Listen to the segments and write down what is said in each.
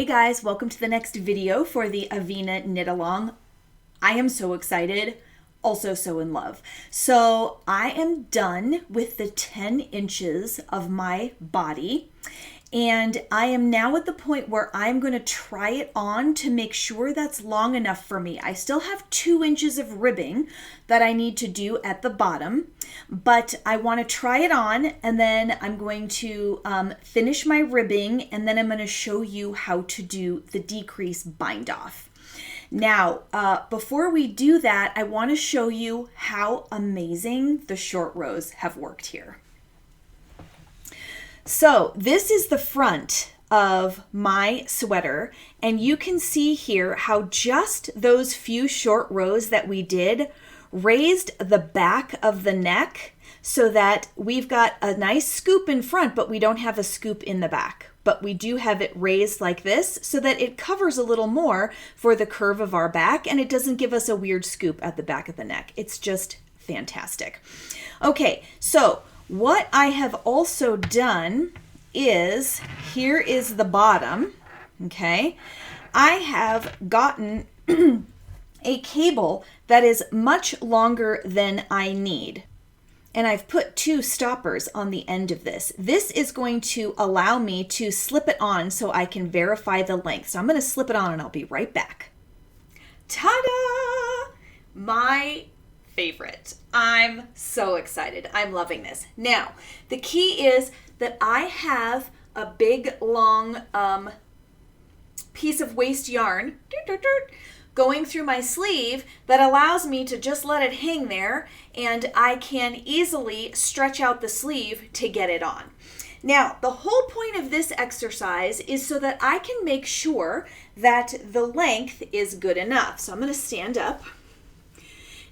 Hey guys, welcome to the next video for the Avena knit along. I am so excited, also so in love. So I am done with the 10 inches of my body, and I am now at the point where I'm going to try it on to make sure that's long enough for me. I still have 2 inches of ribbing that I need to do at the bottom, but I want to try it on, and then I'm going to finish my ribbing, and then I'm going to show you how to do the decrease bind off. Now, before we do that, I want to show you how amazing the short rows have worked here. So this is the front of my sweater, and you can see here how just those few short rows that we did raised the back of the neck so that we've got a nice scoop in front, but we don't have a scoop in the back. But we do have it raised like this so that it covers a little more for the curve of our back, and it doesn't give us a weird scoop at the back of the neck. It's just fantastic. Okay, so what I have also done is, here is the bottom, okay? I have gotten a cable that is much longer than I need. And I've put 2 stoppers on the end of this. This is going to allow me to slip it on so I can verify the length. So I'm going to slip it on and I'll be right back. Ta-da! My favorite. I'm so excited. I'm loving this. Now, the key is that I have a big, long piece of waste yarn going through my sleeve that allows me to just let it hang there, and I can easily stretch out the sleeve to get it on. Now, the whole point of this exercise is so that I can make sure that the length is good enough. So I'm going to stand up.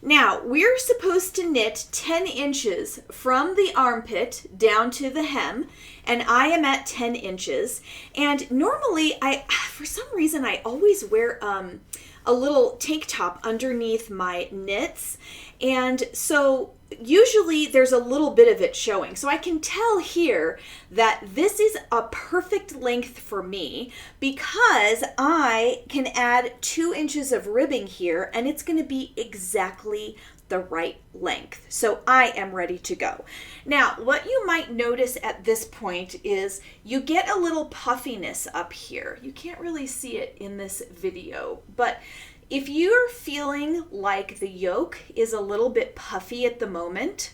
Now, we're supposed to knit 10 inches from the armpit down to the hem, and I am at 10 inches. And normally, for some reason, I always wear a little tank top underneath my knits, and so usually there's a little bit of it showing. So I can tell here that this is a perfect length for me because I can add 2 inches of ribbing here, and it's going to be exactly the right length. So I am ready to go. Now, what you might notice at this point is you get a little puffiness up here. You can't really see it in this video, but if you're feeling like the yoke is a little bit puffy at the moment,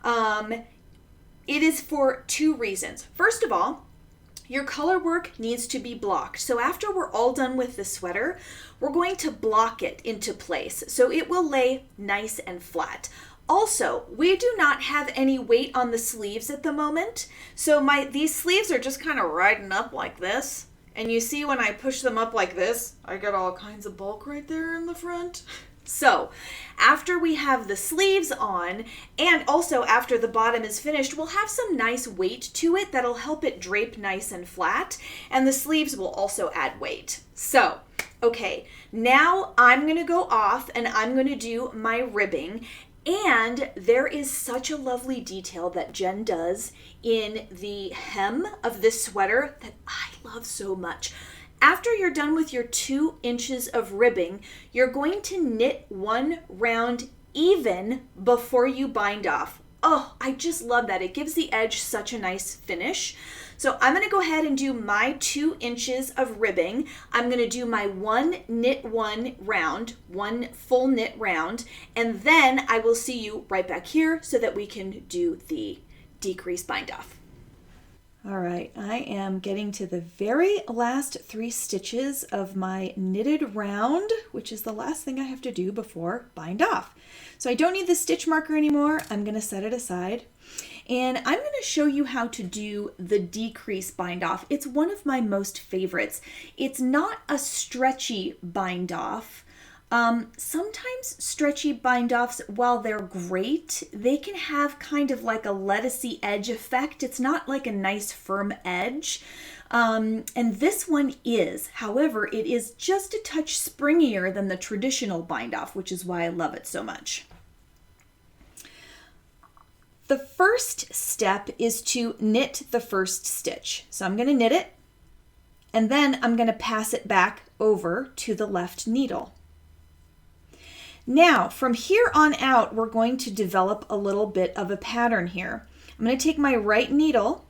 it is for 2 reasons. First of all, your color work needs to be blocked. So after we're all done with the sweater, we're going to block it into place so it will lay nice and flat. Also, we do not have any weight on the sleeves at the moment, so these sleeves are just kind of riding up like this. And you see when I push them up like this, I get all kinds of bulk right there in the front. So after we have the sleeves on, and also after the bottom is finished, we'll have some nice weight to it that'll help it drape nice and flat. And the sleeves will also add weight. So, okay, now I'm going to go off and I'm going to do my ribbing. And there is such a lovely detail that Jen does in the hem of this sweater that I love so much. After you're done with your 2 inches of ribbing, you're going to knit 1 round even before you bind off. Oh, I just love that. It gives the edge such a nice finish. So I'm going to go ahead and do my 2 inches of ribbing. I'm going to do my 1 knit 1 round, 1 full knit round, and then I will see you right back here so that we can do the decrease bind off. All right, I am getting to the very last 3 stitches of my knitted round, which is the last thing I have to do before bind off. So I don't need the stitch marker anymore. I'm going to set it aside. And I'm going to show you how to do the decrease bind off. It's one of my most favorites. It's not a stretchy bind off. Sometimes stretchy bind offs, while they're great, they can have kind of like a lettucey edge effect. It's not like a nice firm edge. And this one is. However, it is just a touch springier than the traditional bind off, which is why I love it so much. The first step is to knit the first stitch. So I'm going to knit it. And then I'm going to pass it back over to the left needle. Now, from here on out, we're going to develop a little bit of a pattern here. I'm going to take my right needle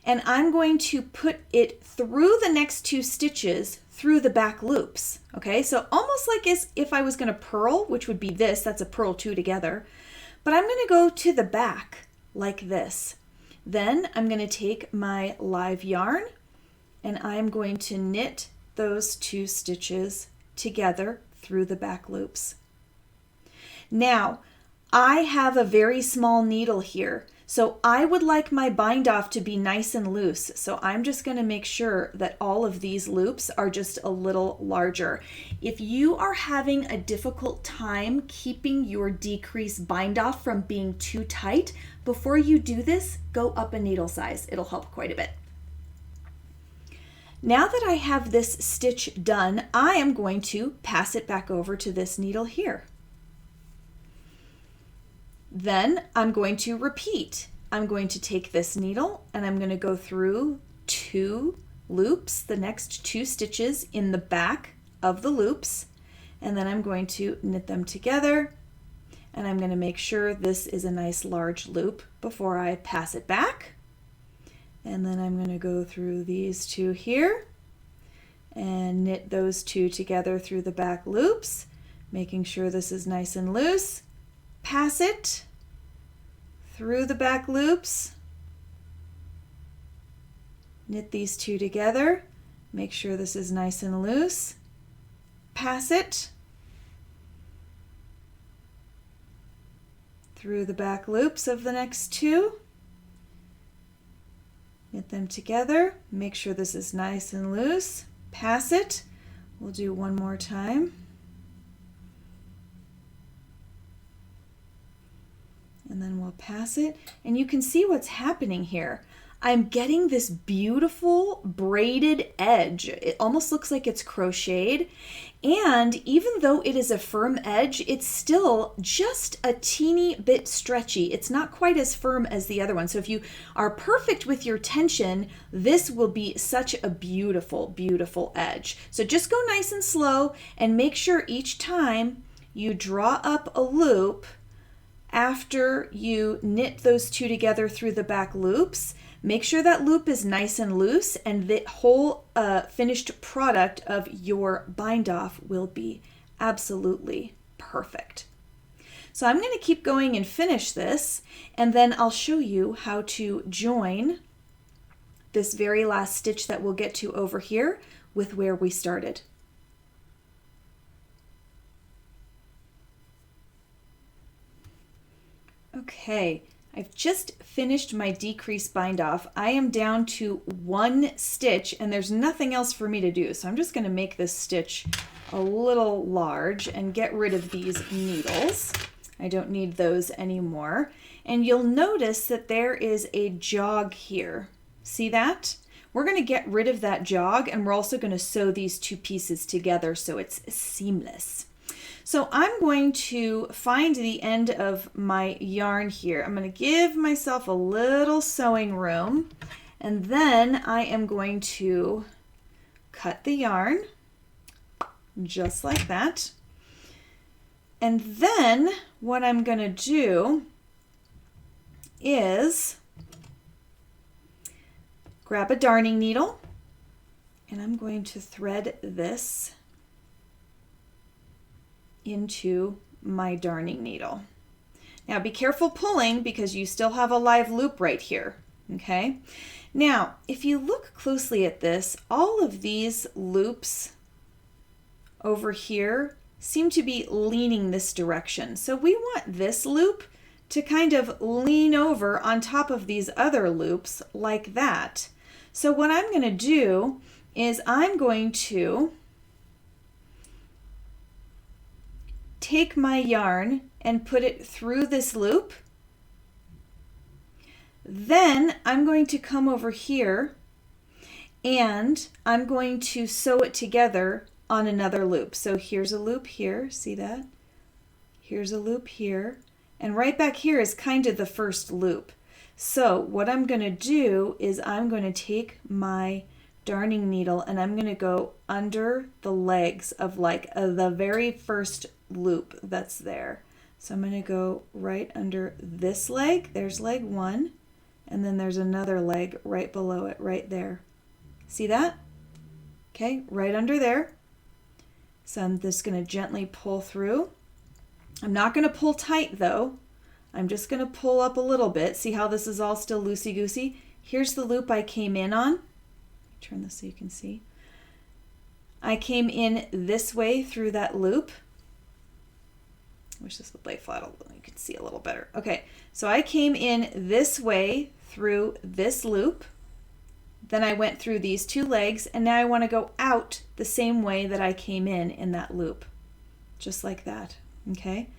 and I'm going to put it through the next 2 stitches through the back loops. Okay, so almost like as if I was going to purl, which would be this, that's a purl 2 together. But I'm going to go to the back like this. Then I'm going to take my live yarn and I'm going to knit those 2 stitches together through the back loops. Now, I have a very small needle here, so I would like my bind off to be nice and loose. So I'm just going to make sure that all of these loops are just a little larger. If you are having a difficult time keeping your decrease bind off from being too tight, before you do this, go up a needle size. It'll help quite a bit. Now that I have this stitch done, I am going to pass it back over to this needle here. Then I'm going to repeat. I'm going to take this needle and I'm going to go through 2 loops, the next 2 stitches in the back of the loops, and then I'm going to knit them together, and I'm going to make sure this is a nice large loop before I pass it back. And then I'm going to go through these 2 here and knit those 2 together through the back loops, making sure this is nice and loose. Pass it through the back loops, knit these 2 together, make sure this is nice and loose, pass it through the back loops of the next 2, knit them together, make sure this is nice and loose, pass it. We'll do one more time. And then we'll pass it, and you can see what's happening here. I'm getting this beautiful braided edge. It almost looks like it's crocheted, and even though it is a firm edge, it's still just a teeny bit stretchy. It's not quite as firm as the other one. So if you are perfect with your tension, this will be such a beautiful, beautiful edge. So just go nice and slow and make sure each time you draw up a loop after you knit those 2 together through the back loops, make sure that loop is nice and loose, and the whole finished product of your bind off will be absolutely perfect. So I'm going to keep going and finish this, and then I'll show you how to join this very last stitch that we'll get to over here with where we started. Okay, I've just finished my decrease bind off. I am down to 1 stitch and there's nothing else for me to do. So I'm just going to make this stitch a little large and get rid of these needles. I don't need those anymore. And you'll notice that there is a jog here. See that? We're going to get rid of that jog, and we're also going to sew these 2 pieces together so it's seamless. So I'm going to find the end of my yarn here. I'm going to give myself a little sewing room, and then I am going to cut the yarn just like that. And then what I'm going to do is grab a darning needle, and I'm going to thread this into my darning needle. Now be careful pulling because you still have a live loop right here, okay? Now, if you look closely at this, all of these loops over here seem to be leaning this direction. So we want this loop to kind of lean over on top of these other loops like that. So what I'm going to do is I'm going to take my yarn and put it through this loop. Then I'm going to come over here and I'm going to sew it together on another loop. So here's a loop here, see that? Here's a loop here, and right back here is kind of the first loop. So what I'm going to do is I'm going to take my darning needle and I'm going to go under the legs of like the very first loop that's there. So I'm going to go right under this leg. There's leg 1. And then there's another leg right below it, right there. See that? Okay, right under there. So I'm just going to gently pull through. I'm not going to pull tight though. I'm just going to pull up a little bit. See how this is all still loosey-goosey? Here's the loop I came in on. Turn this so you can see. I came in this way through that loop. I wish this would lay flat a little. You can see a little better. Okay, so I came in this way through this loop. Then I went through these 2 legs, and now I want to go out the same way that I came in that loop. Just like that, okay?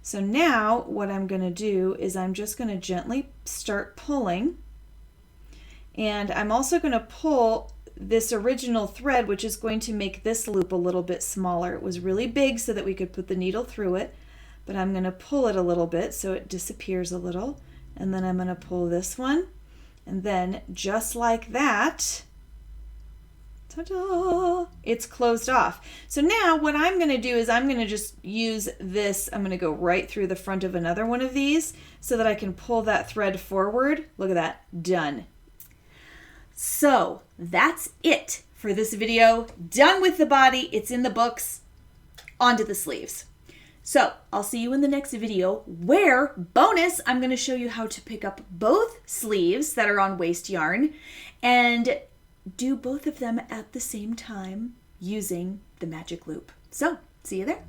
So now what I'm going to do is I'm just going to gently start pulling. And I'm also going to pull this original thread, which is going to make this loop a little bit smaller. It was really big so that we could put the needle through it, but I'm going to pull it a little bit so it disappears a little. And then I'm going to pull this one. And then just like that, ta-da, it's closed off. So now what I'm going to do is I'm going to just use this. I'm going to go right through the front of another one of these so that I can pull that thread forward. Look at that. Done. So that's it for this video. Done with the body. It's in the books. On to the sleeves. So I'll see you in the next video where, bonus, I'm going to show you how to pick up both sleeves that are on waist yarn and do both of them at the same time using the magic loop. So see you there.